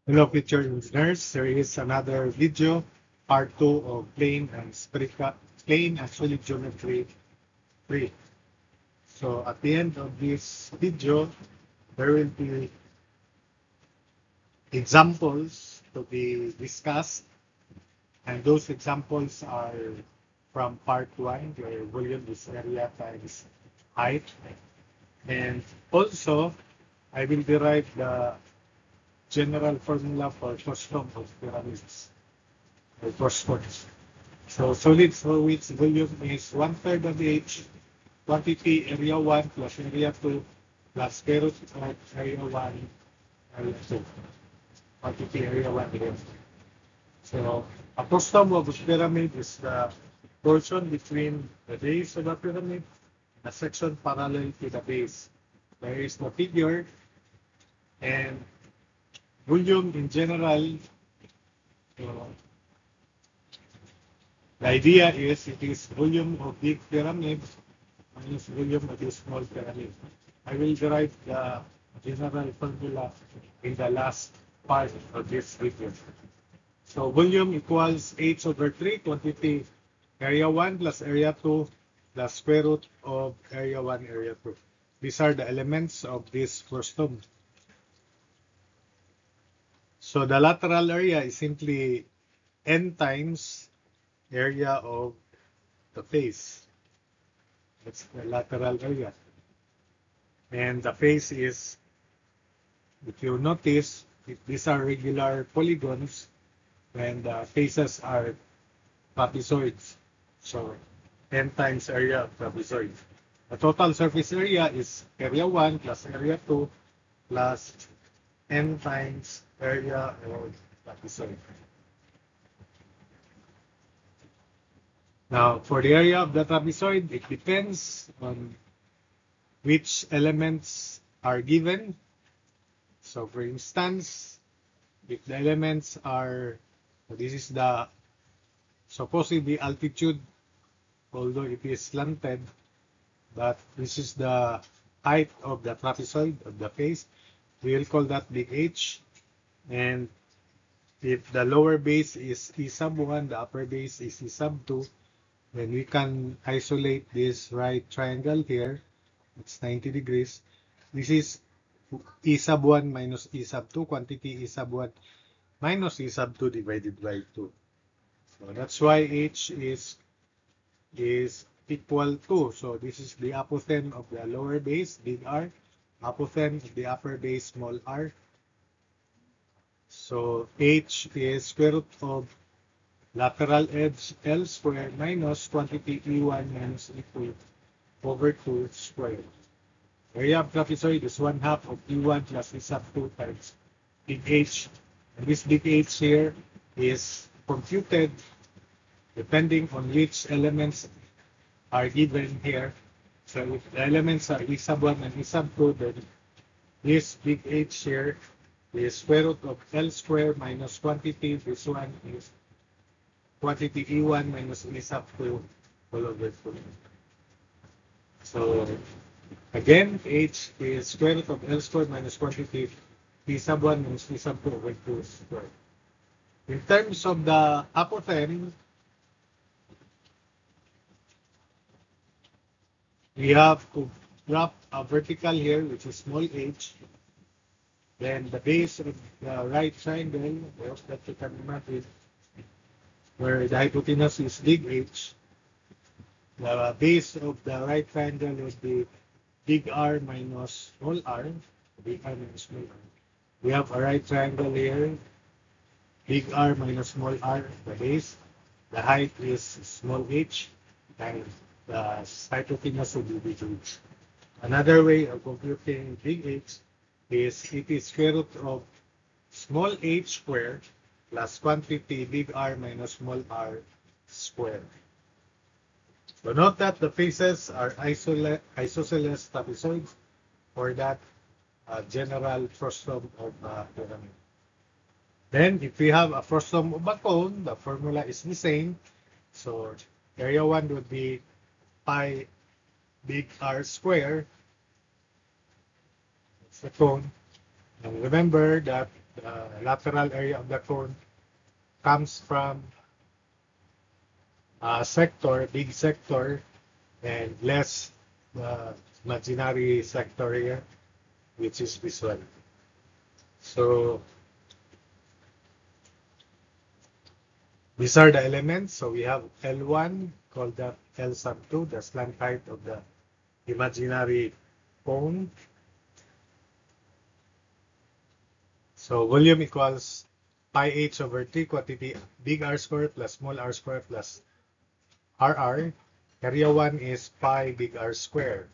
Hello, future engineers. There is another video, part 2 of plane and solid geometry 3. So at the end of this video, there will be examples to be discussed, and those examples are from part 1, where volume is area times height. And also, I will derive the general formula for custom of pyramids. Crosswords. So solid for which volume is one-third of H, quantity area 1 plus area 2 plus square root of area 1 area 2. Quantity area 1 area 2. So a custom of a pyramid is the portion between the base of the pyramid and a section parallel to the base. There is no figure, and volume in general, uh, the idea is it is volume of big pyramid minus volume of the small pyramid. I will derive the general formula in the last part of this video. So volume equals H over 3, quantity area 1 plus area 2 plus square root of area 1, area 2. These are the elements of this frustum. So the lateral area is simply n times area of the face. That's the lateral area. And the face is, if you notice, these are regular polygons and the faces are trapezoids. So n times area of trapezoid. The total surface area is area 1 plus area 2 plus n times area of trapezoid. Now, for the area of the trapezoid, it depends on which elements are given. So, for instance, if the elements are, this is the supposedly altitude, although it is slanted, but this is the height of the trapezoid, of the face. We will call that big H. And if the lower base is E sub 1, the upper base is E sub 2, then we can isolate this right triangle here. It's 90 degrees. This is E sub 1 minus E sub 2, quantity E sub 1 minus E sub 2 divided by 2. So that's why H is equal to, so this is the apothem of the lower base, big R, apothem of the upper base, small r. So H is square root of lateral edge L squared minus quantity E1 minus E2 over 2 squared. Area of trapezoid is 1/2 of E1 plus E sub 2 times big H. And this big H here is computed depending on which elements are given here. So if the elements are E sub 1 and E sub 2, then this big H here is square root of L squared minus quantity, this one is quantity E1 minus E sub 2 all over 2. So again, H is square root of L squared minus quantity E sub 1 minus E sub 2 over 2 squared. In terms of the apothem, we have to drop a vertical here, which is small h. Then the base of the right triangle, that you can imagine, where the hypotenuse is big H. The base of the right triangle would be big R minus small r. Big R minus small r. We have a right triangle here, big R minus small r, the base. The height is small h, and the hypotenuse will be big H. Another way of computing big H is it is square root of small h squared plus quantity big R minus small r squared. So note that the faces are isosceles trapezoids, or that general frustum of pyramid. Then, if we have a frustum of a cone, the formula is the same. So area 1 would be pi big R squared. It's the cone. And remember that the lateral area of the cone comes from a sector, big sector, and less imaginary sector here, which is this one. So these are the elements. So we have L1, called that L sub 2, the slant height of the imaginary cone. So volume equals pi h over t, quantity big R square plus small r square plus RR. Area 1 is pi big R square.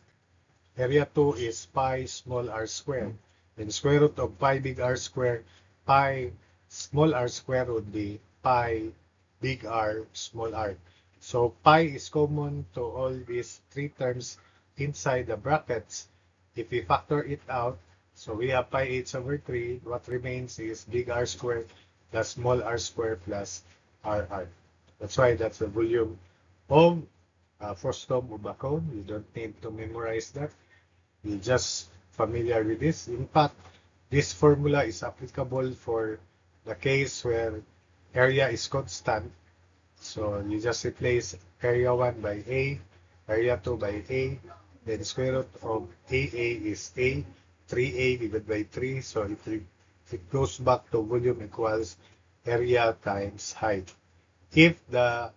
Area 2 is pi small r square. Then square root of pi big R square, pi small r square would be pi big R small r. So pi is common to all these three terms inside the brackets. If we factor it out, so we have pi h over 3. What remains is big R square plus small r square plus RR. That's why that's the volume of frustum of a cone. You don't need to memorize that. You're just familiar with this. In fact, this formula is applicable for the case where area is constant. So you just replace area 1 by A, area 2 by A, then square root of AA is A, 3A divided by 3. So it goes back to volume equals area times height. If the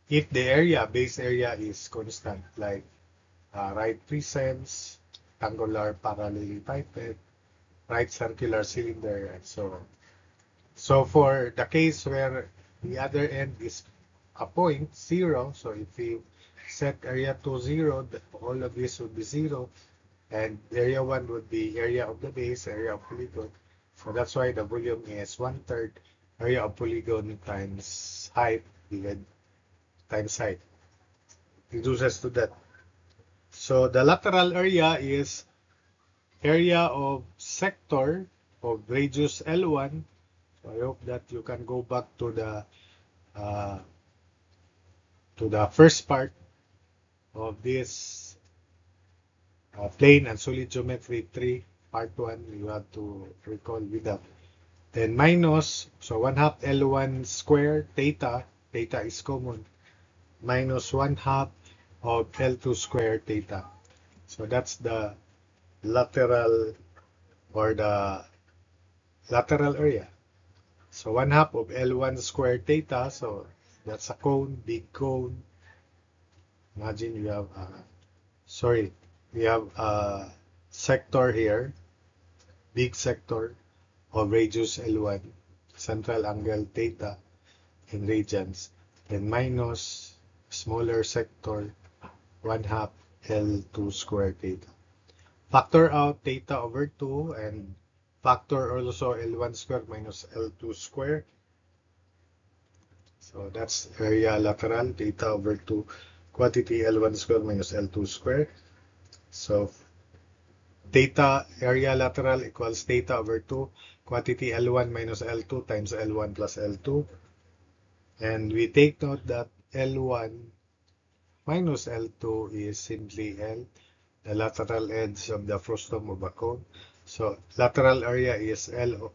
area, base area is constant, like right crescents, rectangular parallelepiped, right circular cylinder, and so on. So for the case where the other end is a point, 0, so if we set area to 0, all of this would be 0, and area 1 would be area of the base, area of polygon. So that's why the volume is 1/3 area of polygon times height divided times height. Reduces to that. So the lateral area is area of sector of radius L1. So I hope that you can go back to the first part of this plane and solid geometry 3 part 1. You have to recall with that. Then minus, so 1/2 L1 square theta is common, minus 1/2 of L2 square theta. So that's the lateral or the lateral area. So 1/2 of L1 square theta, so that's a cone, big cone. Imagine you have, we have a sector here, big sector of radius L1, central angle theta in radians, then minus smaller sector 1/2 L2 square theta. Factor out theta over 2 and factor also L1 square minus L2 square. So that's area lateral, theta over 2, quantity L1 square minus L2 square. So theta area lateral equals theta over 2, quantity L1 minus L2 times L1 plus L2. And we take note that L1 minus L2 is simply L, the lateral edge of the frustum of a cone. So lateral area is L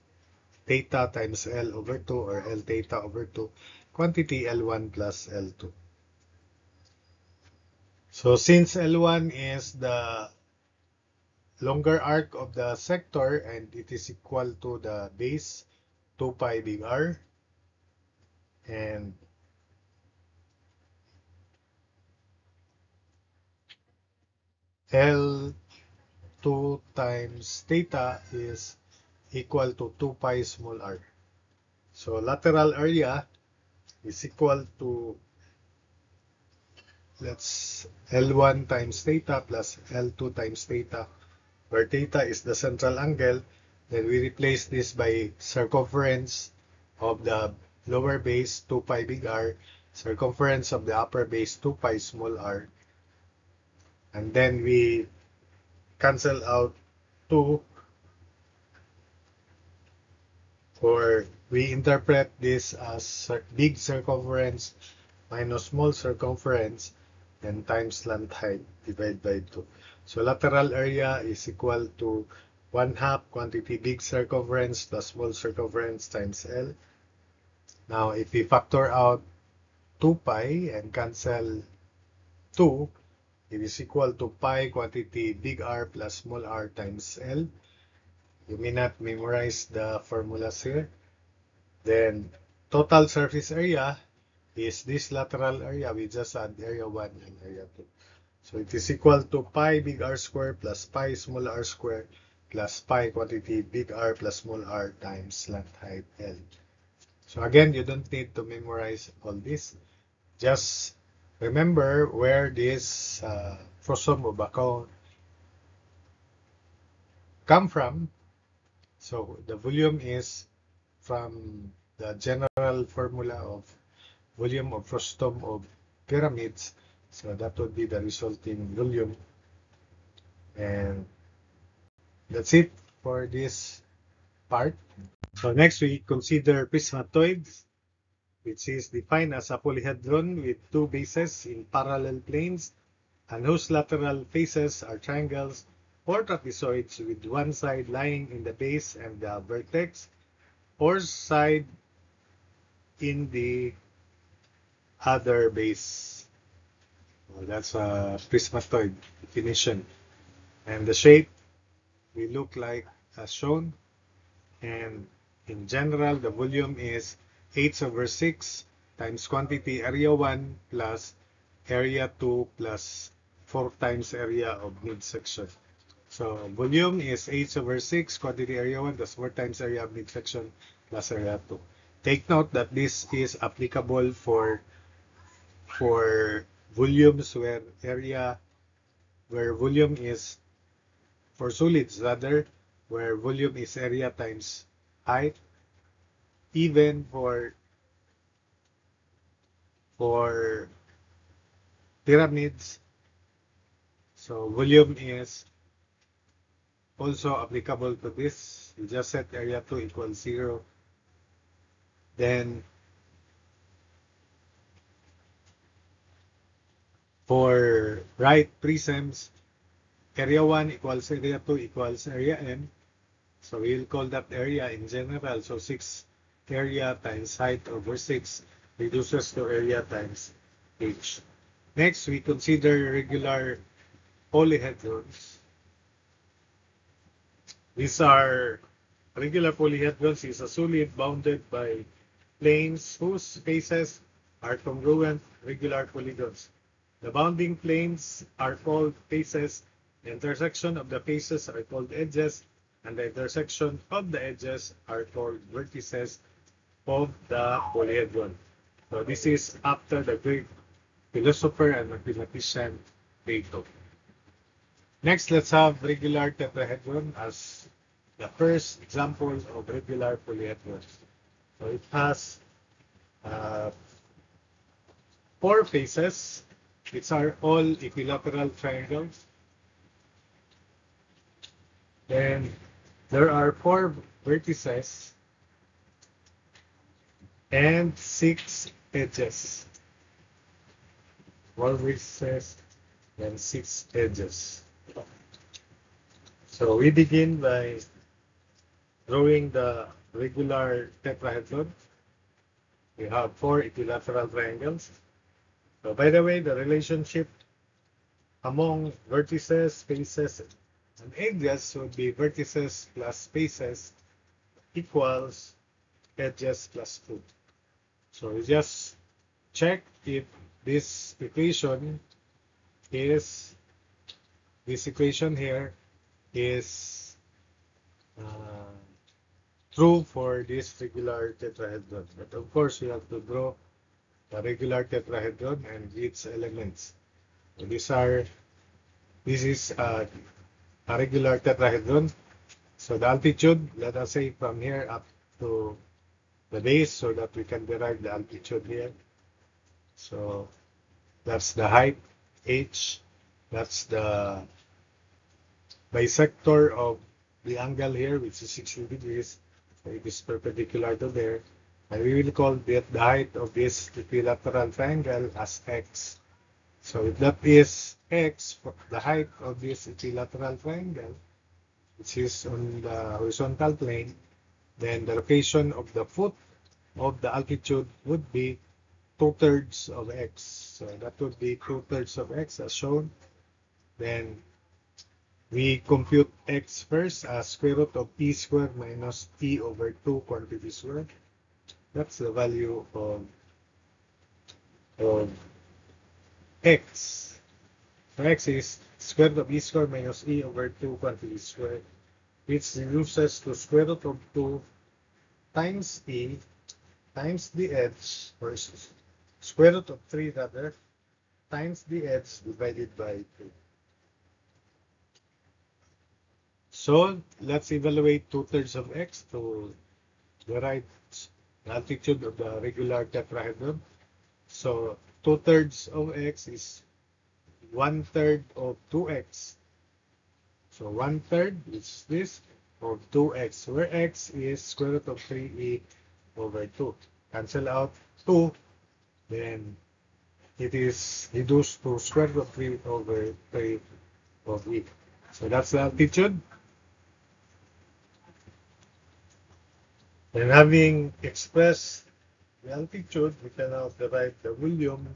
theta times L over 2 or L theta over 2, quantity L1 plus L2. So since L1 is the longer arc of the sector and it is equal to the base 2 pi big R, and L2 times theta is equal to 2 pi small r. So lateral area is equal to, let's L1 times theta plus L2 times theta, where theta is the central angle. Then we replace this by circumference of the lower base 2 pi big R, circumference of the upper base 2 pi small r, and then we cancel out 2, or we interpret this as big circumference minus small circumference and times slant height divided by 2. So lateral area is equal to 1/2 quantity big circumference plus small circumference times L. Now, if we factor out 2 pi and cancel 2, it is equal to pi quantity big R plus small r times L. You may not memorize the formulas here. Then total surface area is this lateral area. We just add area 1 and area 2. So it is equal to pi big R square plus pi small r square plus pi quantity big R plus small r times slant height L. So again, you don't need to memorize all this. Just remember where this Froissart of Bacon come from. So the volume is from the general formula of volume of frustum of pyramids. So that would be the resulting volume. And that's it for this part. So next we consider prismatoids, which is defined as a polyhedron with two bases in parallel planes and whose lateral faces are triangles or trapezoids with one side lying in the base and the vertex, or side in the other base. Well, that's a prismatoid definition. And the shape will look like as shown. And in general, the volume is h/6 times quantity area 1 plus area 2 plus 4 times area of midsection. So volume is h/6 quantity area 1 plus 4 times area of midsection plus area 2. Take note that this is applicable for volumes where volume is for solids rather, where volume is area times height. Even for pyramids, so volume is also applicable to this. You just set area 2 equals 0. Then for right prisms, area 1 equals area 2 equals area n. So we'll call that area in general. So 6 area times height over 6 reduces to area times h. Next, we consider regular polyhedrons. These are regular polyhedrons is a solid bounded by planes whose faces are congruent regular polygons. The bounding planes are called faces. The intersection of the faces are called edges, and the intersection of the edges are called vertices of the polyhedron. So this is after the Greek philosopher and mathematician Plato. Next, let's have regular tetrahedron as the first example of regular polyhedron. So it has 4 faces, which are all equilateral triangles. Then there are 4 vertices and 6 edges. 4 vertices and 6 edges. So we begin by drawing the regular tetrahedron. We have 4 equilateral triangles. So by the way, the relationship among vertices, faces, and edges would be vertices plus faces equals edges plus 2. So we just check if this equation here is true for this regular tetrahedron. But of course, we have to draw the regular tetrahedron and its elements. So this is a regular tetrahedron. So the altitude, let us say from here up to the base so that we can derive the altitude here. So that's the height, h. That's the bisector of the angle here, which is 60 degrees. So it is perpendicular to there. And we will call the height of this equilateral triangle as x. So if that is x, the height of this equilateral triangle, which is on the horizontal plane, then the location of the foot of the altitude would be 2/3 of x. So that would be 2/3 of x as shown. Then we compute x first as square root of e squared minus e over 2 quantity squared. That's the value of x. So x is square root of e squared minus e over 2 quantity squared, which reduces to square root of 2 times e times the edge, or square root of 3 rather, times the edge divided by 2. So let's evaluate 2/3 of x to derive the altitude of the regular tetrahedron. So 2/3 of x is 1/3 of 2x. So 1/3 is this of 2x, where x is square root of 3e over 2. Cancel out 2, then it is reduced to square root of 3 over 3 of e. So that's the altitude. And having expressed the altitude, we can now derive the volume,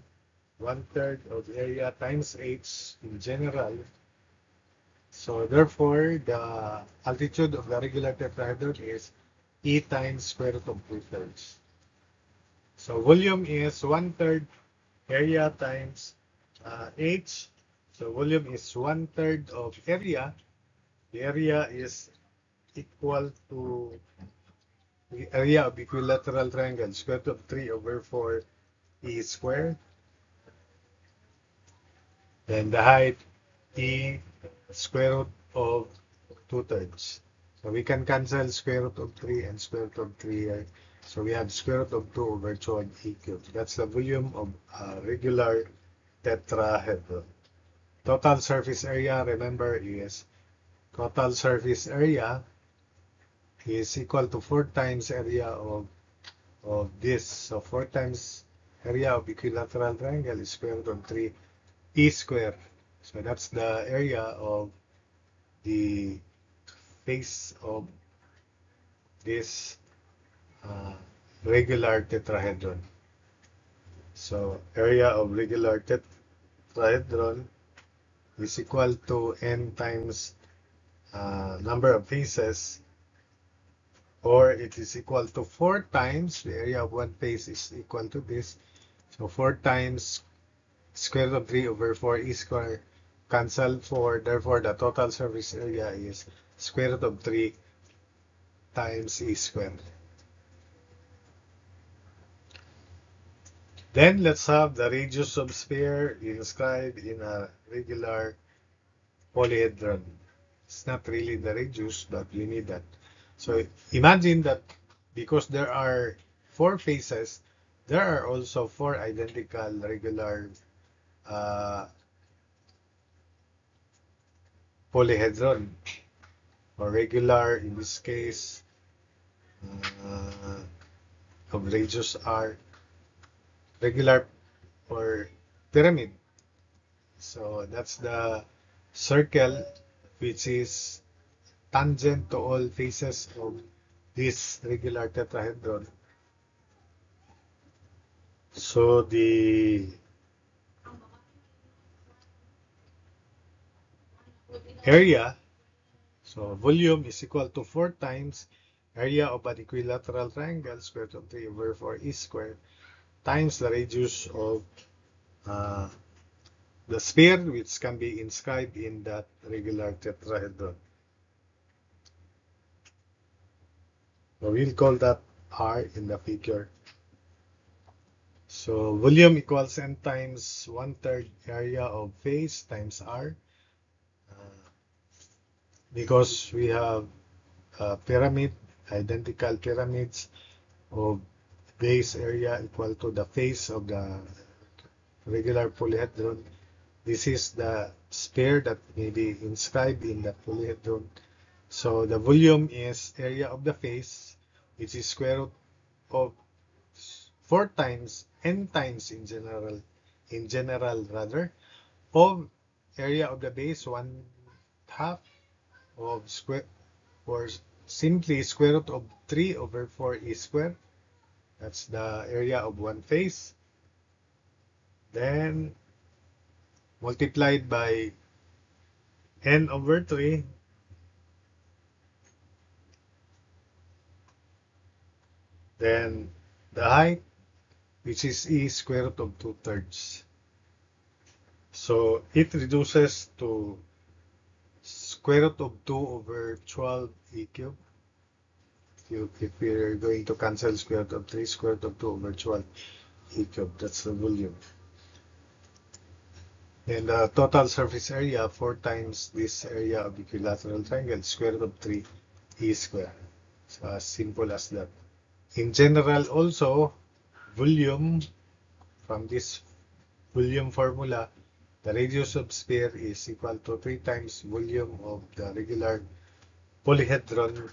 1/3 of the area times h in general. So therefore, the altitude of the regular tetrahedron is e times square root of 2/3. So volume is 1/3 area times h. So volume is 1/3 of area. The area is equal to the area of equilateral triangle, square root of 3 over 4 e squared. Then the height e square root of 2/3. So we can cancel square root of 3 and square root of 3 here. So we have square root of 2 over 2 e cubed. That's the volume of regular tetrahedron. Total surface area, remember, is total surface area is equal to 4 times area of this. So 4 times area of equilateral triangle is square root of 3 e squared. So that's the area of the face of this regular tetrahedron. So area of regular tetrahedron is equal to n times number of faces, or it is equal to 4 times the area of one face is equal to this. So 4 times square root of 3 over 4 e squared, cancel 4. Therefore, the total surface area is square root of 3 times e squared. Then let's have the radius of sphere inscribed in a regular polyhedron. It's not really the radius, but you need that. So imagine that because there are 4 faces, there are also 4 identical regular polyhedron, or regular in this case of radius r, regular or pyramid. So that's the circle which is tangent to all faces of this regular tetrahedron. So the area, so volume is equal to 4 times area of an equilateral triangle, square root of 3 over 4 e squared, times the radius of the sphere, which can be inscribed in that regular tetrahedron. So we'll call that r in the figure. So volume equals n times 1/3 area of face times r. Because we have a pyramid, identical pyramids of base area equal to the face of the regular polyhedron. This is the sphere that may be inscribed in the polyhedron. So the volume is area of the face, which is square root of 4 times n times in general rather, of area of the base, 1/2 of or simply square root of 3 over 4e squared. That's the area of one face. Then multiplied by n over 3. Then the height, which is e square root of 2/3. So it reduces to square root of 2 over 12 e cubed. If we're going to cancel square root of 3, square root of 2 over 12 e cubed, that's the volume. And the total surface area, 4 times this area of equilateral triangle, square root of 3 e squared. So as simple as that. In general also, volume, from this volume formula, the radius of sphere is equal to 3 times volume of the regular polyhedron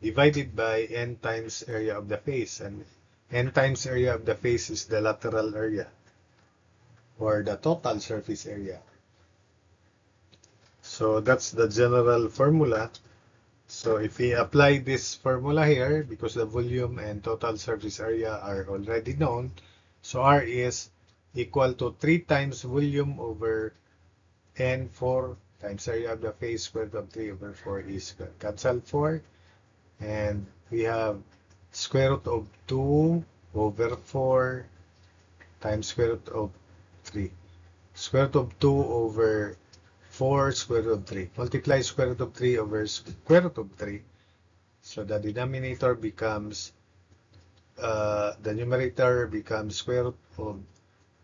divided by n times area of the face. And n times area of the face is the lateral area, or the total surface area. So that's the general formula. So if we apply this formula here, because the volume and total surface area are already known, so R is equal to 3 times volume over n 4 times area of the face square root of 3 over 4 is cancel 4. And we have square root of 2 over 4 times square root of 3. Square root of 2 over 4 square root of 3. Multiply square root of 3 over square root of 3. So the denominator becomes, the numerator becomes square root of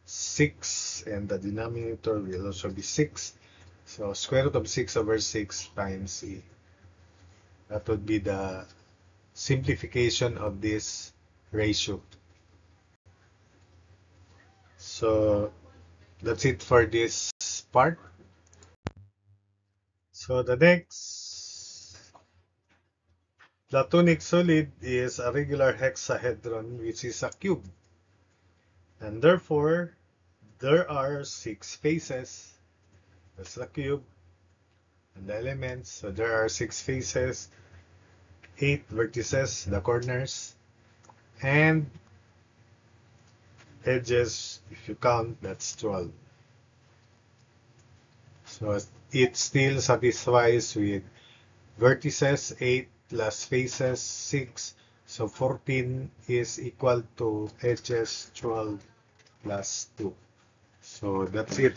6, and the denominator will also be 6. So square root of 6 over 6 times e. That would be the simplification of this ratio. So that's it for this part. So the next Platonic solid is a regular hexahedron, which is a cube. And therefore, there are 6 faces. That's the cube and the elements. So there are 6 faces, 8 vertices, the corners, and edges, if you count, that's 12. So it still satisfies with vertices 8 plus faces 6. So 14 is equal to edges 12 plus 2. So that's it.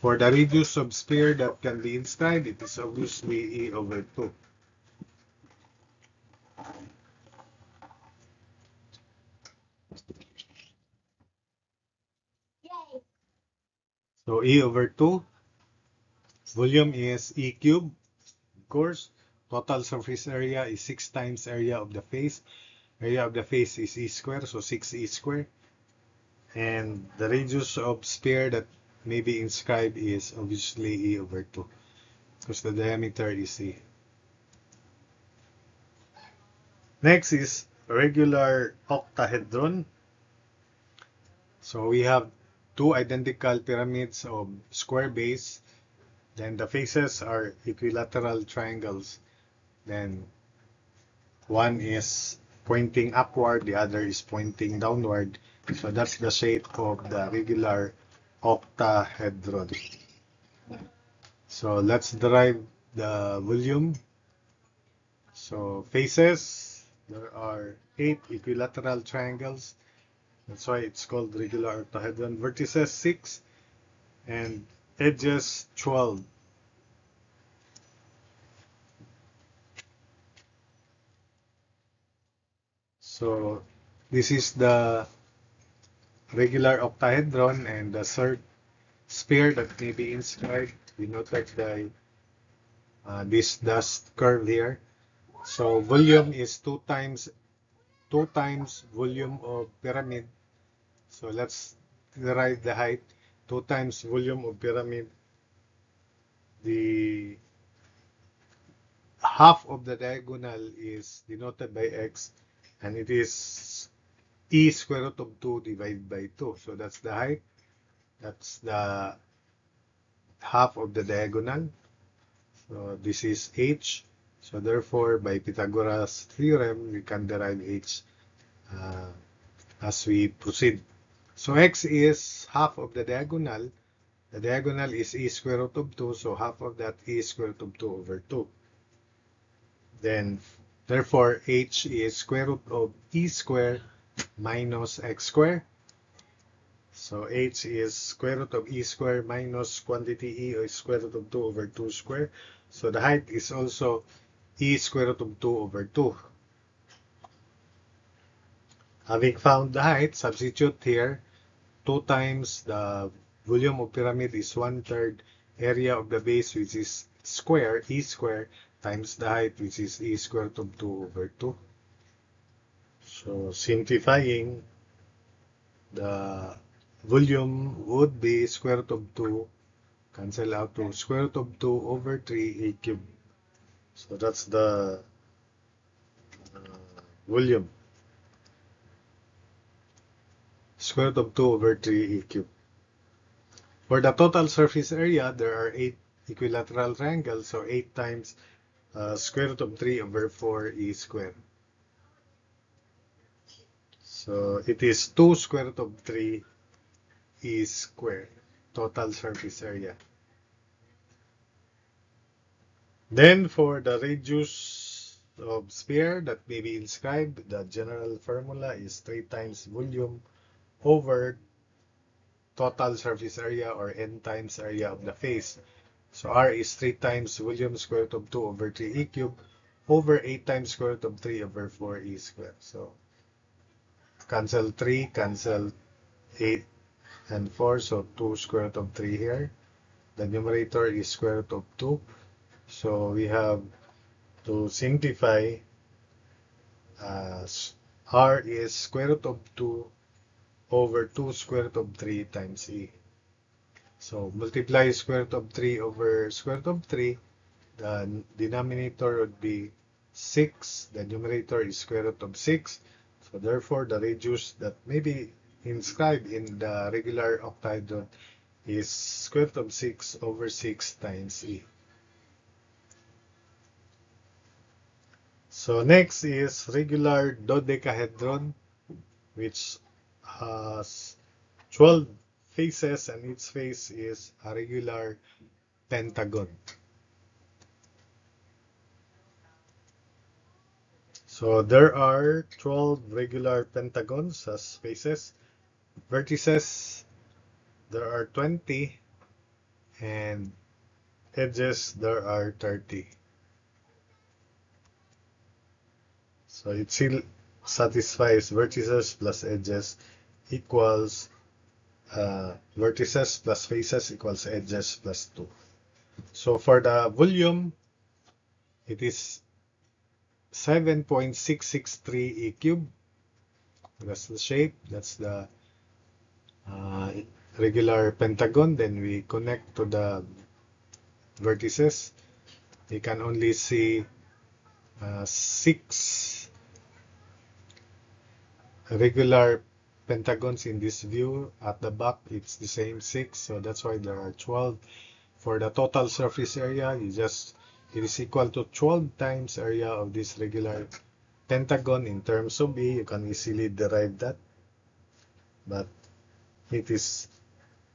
For the radius of sphere that can be inscribed, it is obviously E over 2. So E over 2, volume is E cubed, of course. Total surface area is 6 times area of the face. Area of the face is E squared, so 6E squared. And the radius of sphere that may be inscribed is obviously E over 2, because the diameter is E. Next is regular octahedron. So we have 2 identical pyramids of square base. Then the faces are equilateral triangles. Then one is pointing upward, the other is pointing downward. So that's the shape of the regular octahedron. So let's derive the volume. So faces, there are 8 equilateral triangles. That's why it's called regular octahedron. Vertices 6 and edges 12. So this is the regular octahedron, and the third sphere that may be inscribed denoted by this dust curve here. So volume is 2 times volume of pyramid. So let's derive the height. 2 times volume of pyramid. The half of the diagonal is denoted by x, and it is e square root of 2 divided by 2. So that's the height. That's the half of the diagonal. So this is h. So therefore, by Pythagoras theorem, we can derive h uh, as we proceed. So x is half of the diagonal. The diagonal is e square root of 2, so half of that e square root of 2 over 2. Then, therefore, h is square root of e square minus x square. So h is square root of e square minus quantity e is square root of 2 over 2 square. So the height is also e square root of 2 over 2. Having found the height, substitute here. 2 times the volume of pyramid is 1/3 area of the base, which is square, e square, times the height, which is e square root of 2 over 2. So simplifying, the volume would be square root of 2, cancel out to square root of 2 over 3 a cube. So that's the volume. Square root of 2 over 3 a cube. For the total surface area, there are 8 equilateral triangles, so 8 times square root of 3 over 4 e squared. So it is 2 square root of 3 e squared, total surface area. Then for the radius of sphere that may be inscribed, the general formula is 3 times volume over total surface area, or n times area of the face. So R is 3 times volume square root of 2 over 3 e cubed over 8 times square root of 3 over 4 e squared. So cancel 3, cancel 8 and 4, so 2 square root of 3 here. The numerator is square root of 2. So we have to simplify. R is square root of 2 over 2 square root of 3 times e. So multiply square root of 3 over square root of 3. The denominator would be 6. The numerator is square root of 6. So therefore, the radius that may be inscribed in the regular octahedron is square root of 6 over 6 times e. So next is regular dodecahedron, which has 12 faces, and each face is a regular pentagon. So there are 12 regular pentagons as faces. Vertices, there are 20, and edges, there are 30. So it still satisfies vertices plus edges equals vertices plus faces equals edges plus 2. So for the volume, it is 7.663 e cubed. That's the shape. That's the regular pentagon. Then we connect to the vertices. You can only see 6 regular pentagons in this view. At the back, it's the same 6. So that's why there are 12. For the total surface area, it is equal to 12 times area of this regular pentagon in terms of E. You can easily derive that, but it is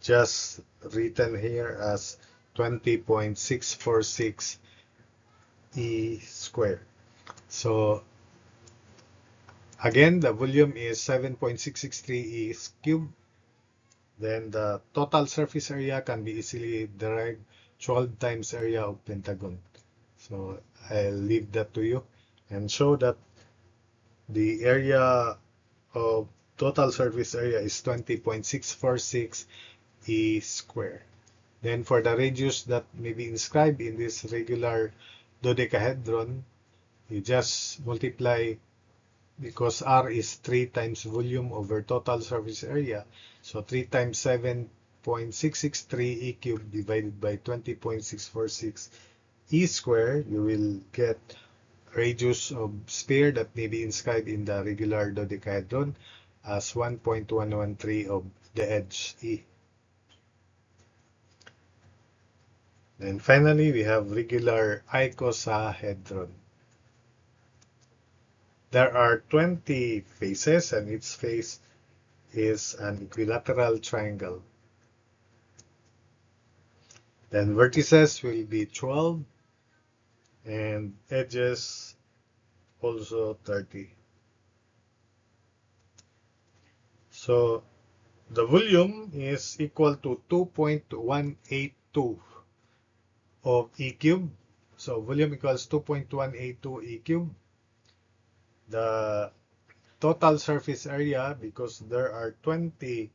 just written here as 20.646 E squared. So again, the volume is 7.663 E cubed. Then the total surface area can be easily derived 12 times area of pentagon. So I'll leave that to you and show that the area of total surface area is 20.646 E squared. Then for the radius that may be inscribed in this regular dodecahedron, you just multiply, because R is 3 times volume over total surface area. So 3 times 7.663 E cubed divided by 20.646 E squared, you will get radius of sphere that may be inscribed in the regular dodecahedron as 1.113 of the edge E. And finally, we have regular icosahedron. There are 20 faces, and each face is an equilateral triangle. Then vertices will be 12 and edges also 30. So the volume is equal to 2.182 of E cubed. So volume equals 2.182 E cubed. The total surface area, because there are 20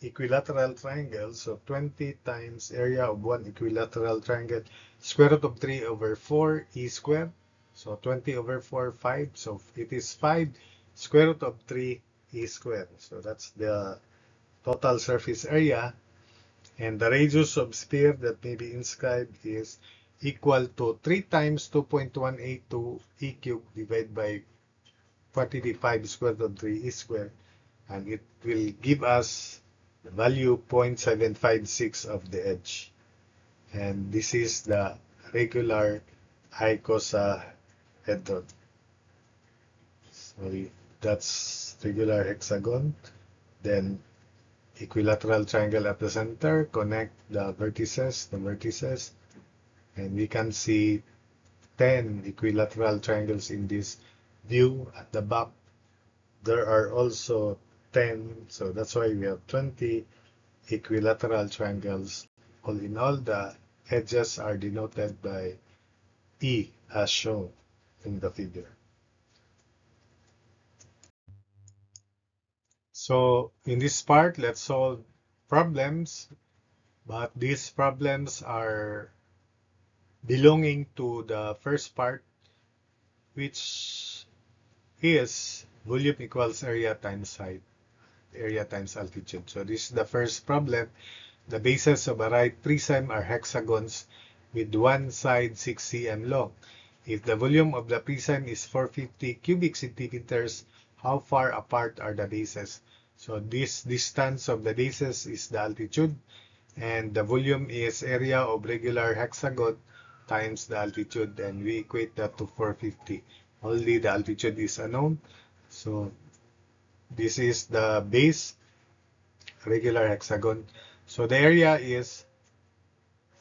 equilateral triangles, so 20 times area of one equilateral triangle, square root of 3 over 4 E squared. So 20 over 4, 5. So it is 5 square root of 3 E squared. So that's the total surface area. And the radius of sphere that may be inscribed is equal to 3 times 2.182 E cubed divided by quantity 5 square root of 3 E squared. And it will give us the value 0.756 of the edge. And this is the regular icosahedron. So that's regular hexagon. Then equilateral triangle at the center, connect the vertices, and we can see 10 equilateral triangles in this view. At the back, there are also 10, so that's why we have 20 equilateral triangles. All in all, the edges are denoted by E as shown in the figure. So in this part, let's solve problems, but these problems are belonging to the first part, which is volume equals area times height, area times altitude. So this is the first problem. The bases of a right prism are hexagons with one side 6 cm long. If the volume of the prism is 450 cubic centimeters, how far apart are the bases? So this distance of the bases is the altitude, and the volume is area of regular hexagon times the altitude, and we equate that to 450. Only the altitude is unknown. So this is the base, regular hexagon. So the area is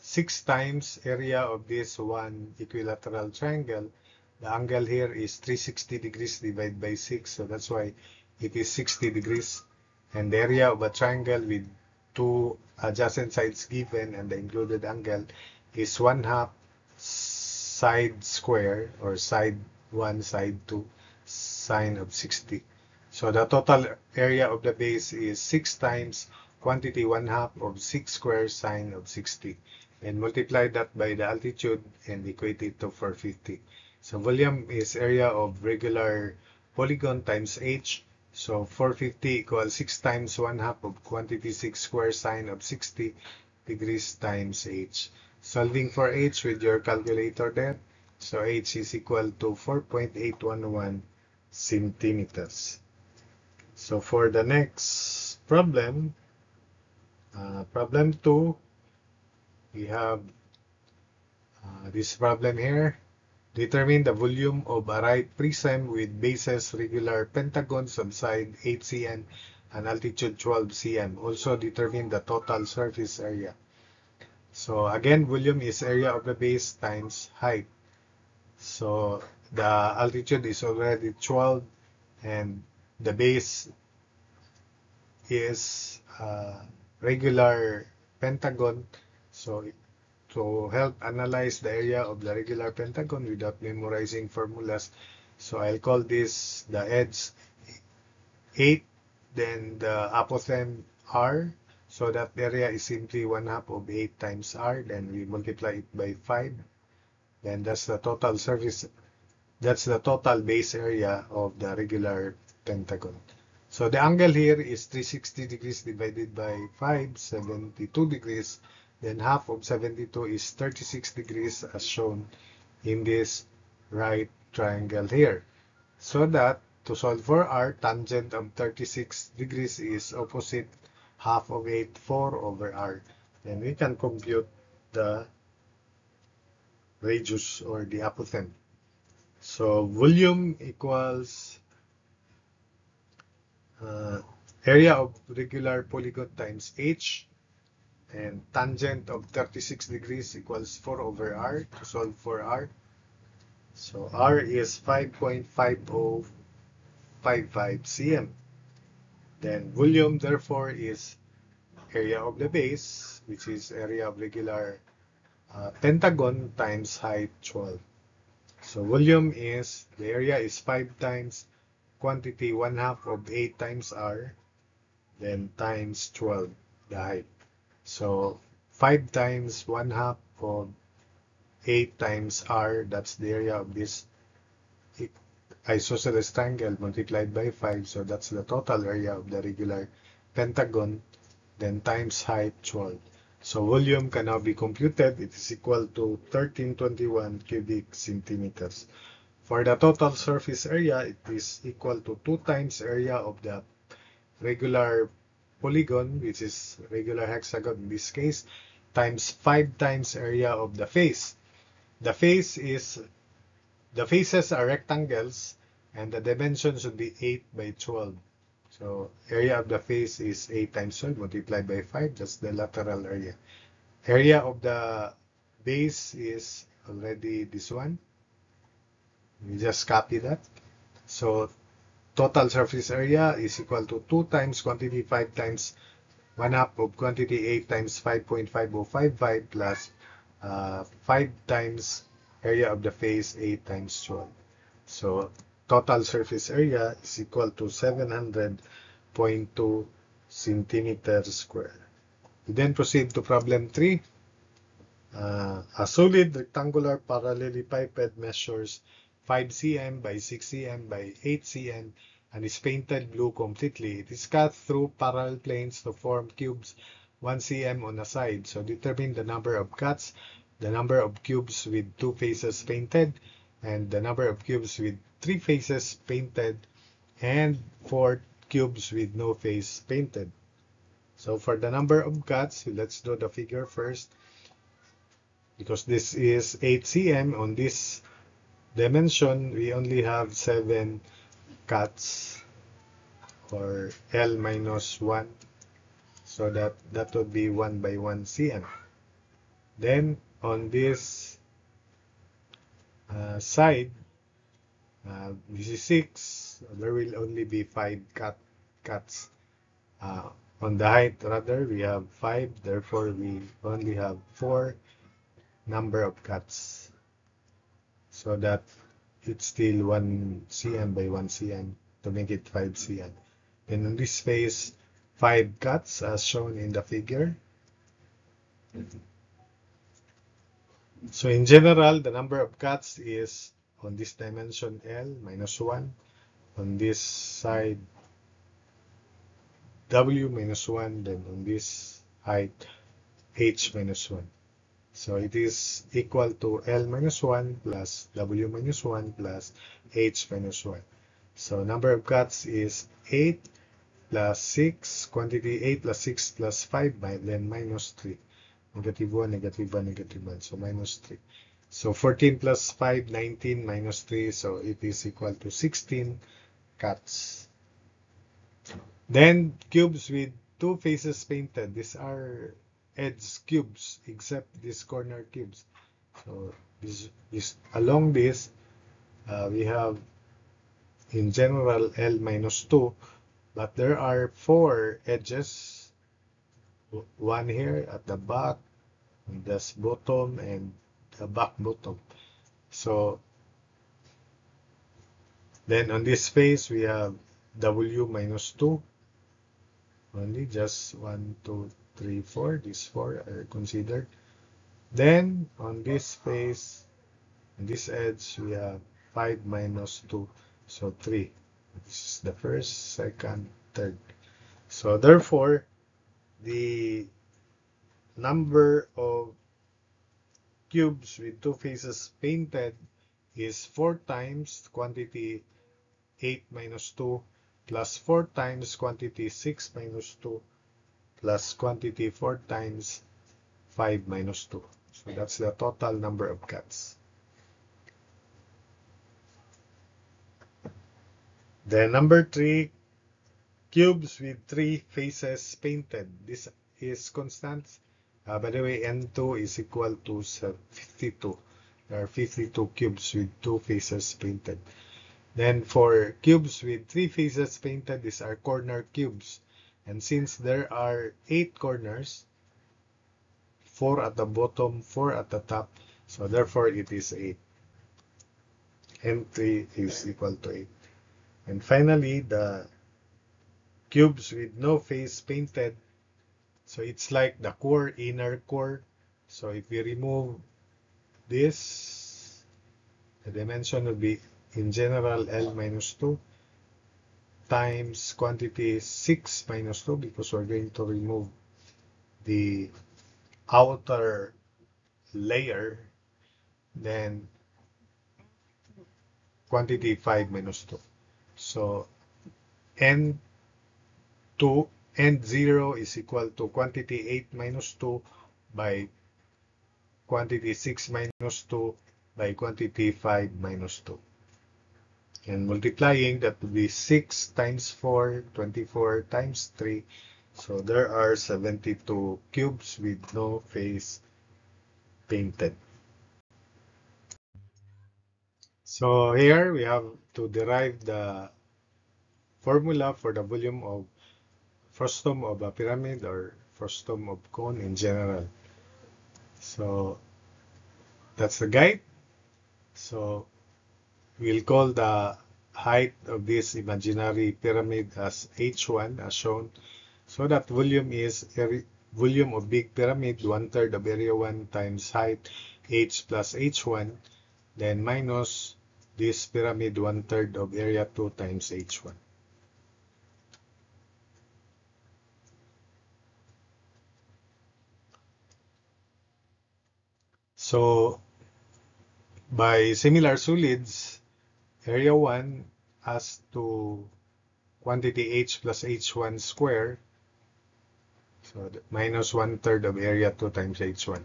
6 times area of this one equilateral triangle. The angle here is 360 degrees divided by 6, so that's why it is 60 degrees. And the area of a triangle with two adjacent sides given and the included angle is 1/2 side square, or side 1, side 2, sine of 60. So the total area of the base is 6 times quantity 1/2 of 6 square sine of 60. And multiply that by the altitude and equate it to 450. So volume is area of regular polygon times h. So 450 equals 6 times 1/2 of quantity 6 square sine of 60 degrees times h. Solving for h with your calculator there. So h is equal to 4.811 centimeters. So for the next problem, problem 2, we have this problem here. Determine the volume of a right prism with bases regular pentagons of side 8 cm and altitude 12 cm. Also determine the total surface area. So again, volume is area of the base times height. So the altitude is already 12 and the base is regular pentagon. So to help analyze the area of the regular pentagon without memorizing formulas, so I'll call this the edge 8, then the apothem r. So that area is simply 1/2 of 8 times r. Then we multiply it by 5. Then that's the total surface. That's the total base area of the regular pentagon. So the angle here is 360 degrees divided by 5, 72 degrees. Then half of 72 is 36 degrees as shown in this right triangle here. So that to solve for r, tangent of 36 degrees is opposite half of 8, 4 over r. Then we can compute the radius or the apothem. So volume equals area of regular polygon times h, and tangent of 36 degrees equals 4 over r to solve for r. So r is 5.5055 cm. Then volume therefore is area of the base, which is area of regular pentagon times height 12. So volume is, the area is 5 times quantity 1/2 of 8 times r, then times 12, the height. So 5 times 1/2 of 8 times r, that's the area of this isosceles triangle multiplied by 5. So that's the total area of the regular pentagon, then times height 12. So volume can now be computed. It is equal to 1321 cubic centimeters. For the total surface area, it is equal to 2 times area of the regular polygon, which is regular hexagon in this case, times 5 times area of the face. The faces are rectangles, and the dimension should be 8 by 12. So area of the face is 8 times 12 multiplied by 5. That's the lateral area. Area of the base is already this one. We just copy that. So total surface area is equal to 2 times quantity 5 times 1/2 of quantity 8 times 5.5055 plus 5 times area of the face 8 times 12. So total surface area is equal to 700.2 centimeters square. We then proceed to problem 3. A solid rectangular parallelepiped measures 5 cm by 6 cm by 8 cm and is painted blue completely. It is cut through parallel planes to form cubes 1 cm on a side. So determine the number of cuts, the number of cubes with 2 faces painted, and the number of cubes with 3 faces painted, and 4 cubes with no face painted. So for the number of cuts, let's do the figure first. Because this is 8 cm, on this dimension, we only have 7 cuts, or L minus 1. So that would be 1 by 1 cm. Then on this side, this is 6, there will only be 5 cuts. On the height, rather, we have 5, therefore we only have 4 number of cuts. So that it's still 1 cm by 1 cm to make it 5 cm. And in this face, 5 cuts as shown in the figure. So in general, the number of cuts is on this dimension L minus 1, on this side W minus 1, then on this height H minus 1. So it is equal to L minus 1 plus W minus 1 plus H minus 1. So number of cuts is 8 plus 6, quantity 8 plus 6 plus 5, then minus 3. Negative 1, negative 1, negative 1. So minus 3. So 14 plus 5, 19 minus 3. So it is equal to 16 cuts. Then cubes with 2 faces painted. These are edge cubes, except these corner cubes. So this along this, we have in general L minus 2, but there are 4 edges. One here at the back, this bottom, and the back bottom. So then on this face we have W minus 2. Only just 1, 2, 3, 4. These 4 are considered. Then on this face, on this edge, we have 5 minus 2. So 3. This is the first, second, third. So therefore, the number of cubes with 2 faces painted is 4 times quantity 8 minus 2 plus 4 times quantity 6 minus 2 plus quantity 4 times 5 minus 2. So that's the total number of cats. Then number 3, cubes with 3 faces painted. This is constant. By the way, N2 is equal to 52. There are 52 cubes with 2 faces painted. Then for cubes with 3 faces painted, these are corner cubes. And since there are 8 corners, 4 at the bottom, 4 at the top, so therefore it is 8. N3 is equal to 8. And finally, the cubes with no face painted, so it's like the core, inner core. So if we remove this, the dimension will be in general L minus 2 times quantity 6 minus 2, because we're going to remove the outer layer, then quantity 5 minus 2. So N2, N0 is equal to quantity 8 minus 2 by quantity 6 minus 2 by quantity 5 minus 2. And multiplying, that would be 6 times 4, 24 times 3. So there are 72 cubes with no face painted. So here we have to derive the formula for the volume of frustum of a pyramid or frustum of cone in general. So that's the guide. So we'll call the height of this imaginary pyramid as H1 as shown. So that volume is volume of big pyramid, 1/3 of area 1 times height H plus H1, then minus this pyramid 1/3 of area 2 times H1. So by similar solids, area 1 as to quantity H plus H1 square, so minus 1/3 of area 2 times H1.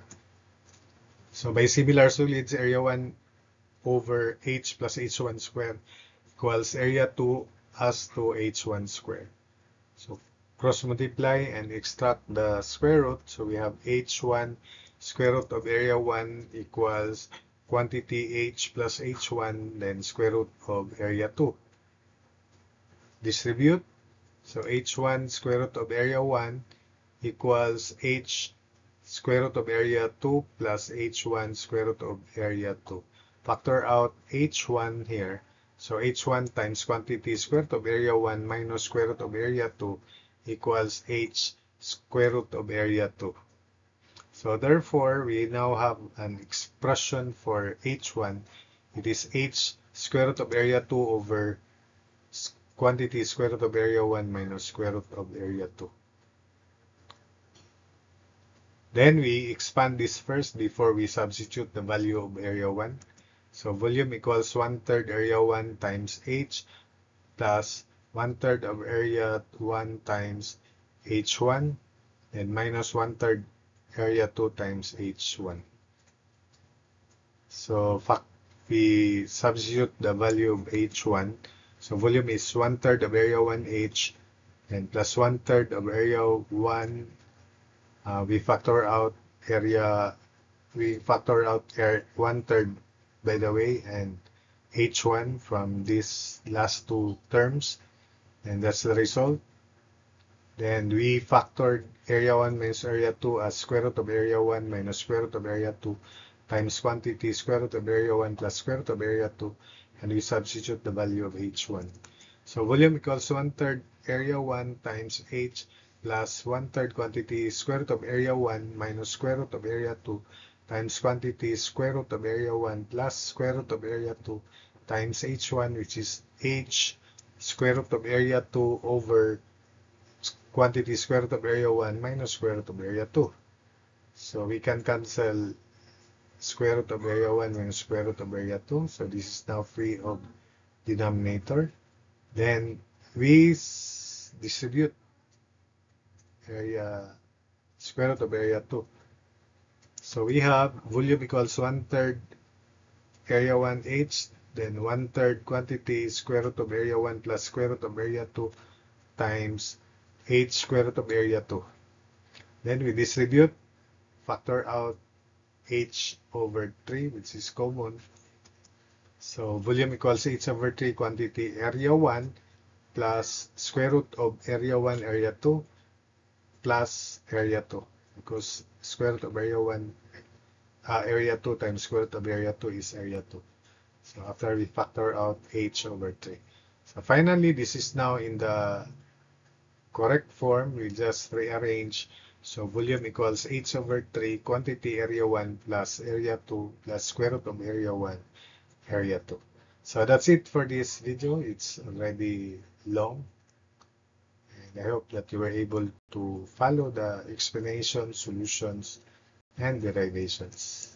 So by similar solids, area 1 over H plus H1 square equals area 2 as to H1 square. So cross multiply and extract the square root. So we have H1 square root of area 1 equals quantity H plus H1, then square root of area 2. Distribute. So H1 square root of area 1 equals H square root of area 2 plus H1 square root of area 2. Factor out H1 here. So H1 times quantity square root of area 1 minus square root of area 2 equals H square root of area 2. So therefore, we now have an expression for H1. It is H square root of area 2 over quantity square root of area 1 minus square root of area 2. Then we expand this first before we substitute the value of area 1. So volume equals 1/3 area 1 times H plus 1/3 of area 1 times H1 and minus 1/3 area 2 times H1. So we substitute the value of H1. So volume is 1/3 of area 1 H and plus 1/3 of area 1. We factor out 1/3 by the way, and H1 from these last two terms, and that's the result. Then we factored area 1 minus area 2 as square root of area 1 minus square root of area 2 times quantity square root of area 1 plus square root of area 2, and we substitute the value of H1. So volume equals 1/3 area 1 times H plus 1/3 quantity square root of area 1 minus square root of area 2 times quantity square root of area 1 plus square root of area 2 times H1, which is H square root of area 2 over quantity square root of area 1 minus square root of area 2. So we can cancel square root of area 1 minus square root of area 2. So this is now free of denominator. Then we distribute area square root of area 2. So we have volume equals 1/3 area 1h, then 1/3 quantity square root of area 1 plus square root of area 2 times h square root of area 2. Then we distribute, factor out h over 3, which is common. So volume equals h over 3 quantity area 1 plus square root of area 1 area 2 plus area 2, because square root of area 1 area 2 times square root of area 2 is area 2. So after we factor out h over 3. So finally, this is now in the correct form. We just rearrange. So volume equals h over 3 quantity area 1 plus area 2 plus square root of area 1 area 2. So that's it for this video. It's already long. And I hope that you were able to follow the explanation, solutions, and derivations.